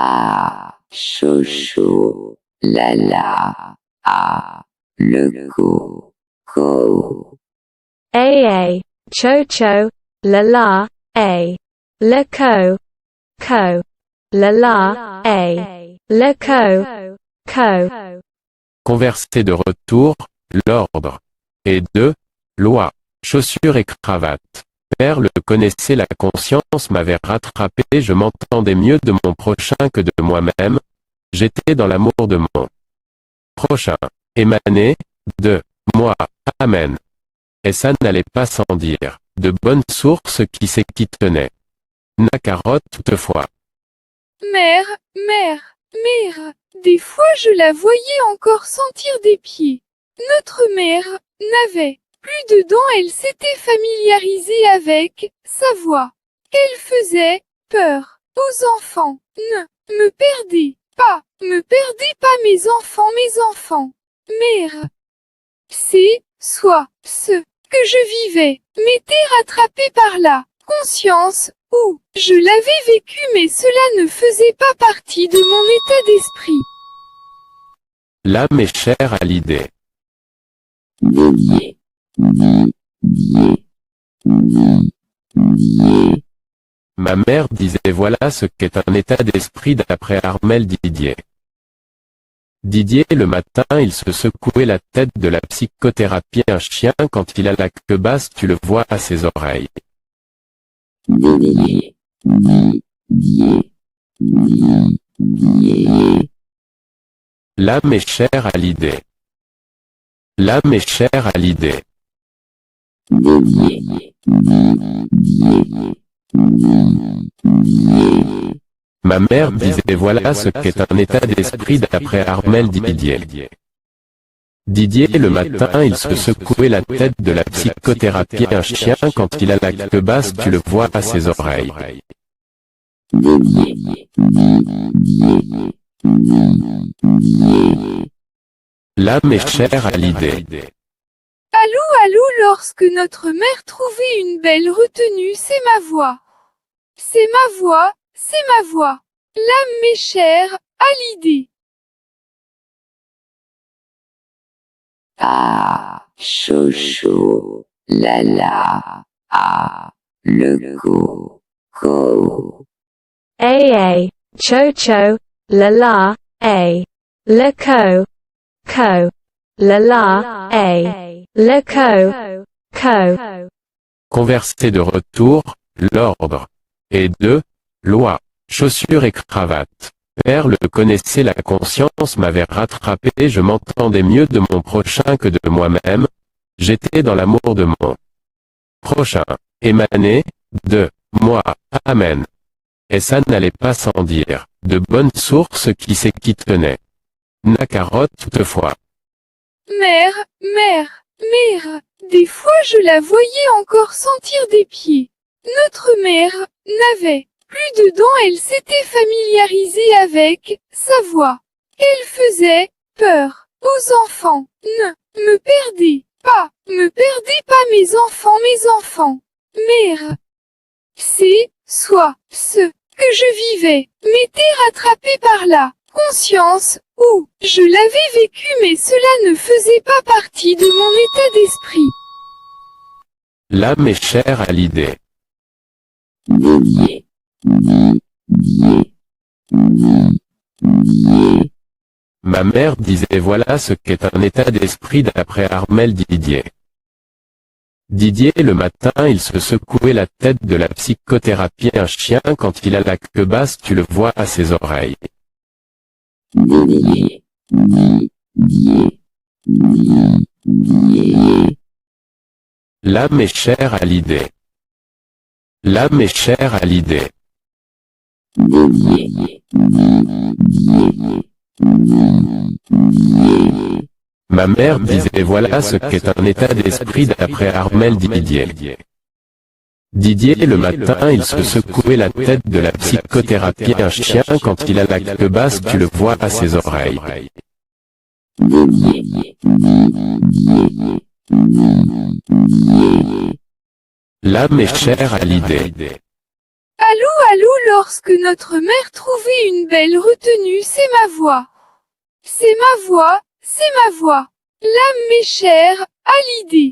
Ah, chaud chaud, la la, ah, le co. Cho cho, la la, le co, la la, le co. Converser de retour, l'ordre. Et 2. Loi. Chaussures et cravate. Père le connaissait, la conscience m'avait rattrapé, je m'entendais mieux de mon prochain que de moi-même, j'étais dans l'amour de mon prochain. Émané de moi. Amen. Et ça n'allait pas sans dire. De bonnes sources qui c'est qui tenait. Nakarote toutefois. Mère, des fois je la voyais encore sentir des pieds. Notre mère n'avait plus de dents, elle s'était familiarisée avec sa voix. Elle faisait peur aux enfants. Ne me perdez pas mes enfants. Mère, c'est soit ce que je vivais m'était rattrapé par la conscience, ou je l'avais vécu mais cela ne faisait pas partie de mon état d'esprit. L'âme est chère à l'idée. Didier. Ma mère disait voilà ce qu'est un état d'esprit d'après Armel Didier. Didier le matin il se secouait la tête de la psychothérapie, un chien quand il a la queue basse tu le vois à ses oreilles. Didier. L'âme est chère à l'idée. L'âme est chère à l'idée. Ma mère disait voilà ce qu'est un état d'esprit d'après Armel Didier. Didier le matin il se secouait la tête de la psychothérapie, un chien quand il a la queue basse tu le vois à ses oreilles. L'âme est chère à l'idée. Allô, lorsque notre mère trouvait une belle retenue, c'est ma voix. L'âme m'est chère à l'idée. Ah, chaud, la la, ah, le co. Cho cho, la la, le co, la la, le co. Converser de retour, l'ordre. Et 2. Loi. Chaussures et cravate. Père le connaissait, la conscience m'avait rattrapé, je m'entendais mieux de mon prochain que de moi-même, j'étais dans l'amour de mon prochain. Émané de moi. Amen. Et ça n'allait pas sans dire. De bonnes sources qui c'est qui tenait. Nakarote toutefois. Mère, des fois je la voyais encore sentir des pieds. Notre mère n'avait plus de dents, elle s'était familiarisée avec sa voix. Elle faisait peur aux enfants. Ne me perdez pas mes enfants. Mère, c'est soit ce que je vivais m'était rattrapé par la conscience, ou je l'avais vécu mais cela ne faisait pas partie de mon état d'esprit. L'âme est chère à l'idée. Didier. Ma mère disait voilà ce qu'est un état d'esprit d'après Armel Didier. Didier le matin il se secouait la tête de la psychothérapie, un chien quand il a la queue basse tu le vois à ses oreilles. L'âme est chère à l'idée. L'âme est chère à l'idée. Ma mère disait voilà ce qu'est un état d'esprit d'après Armel Didier. Didier le matin il se secouait la tête de la psychothérapie, un chien quand il a la queue basse tu le vois à ses oreilles. L'âme est chère à l'idée. Allô, allô, lorsque notre mère trouvait une belle retenue, c'est ma voix. C'est ma voix, c'est ma voix. L'âme, mes chers, à l'idée.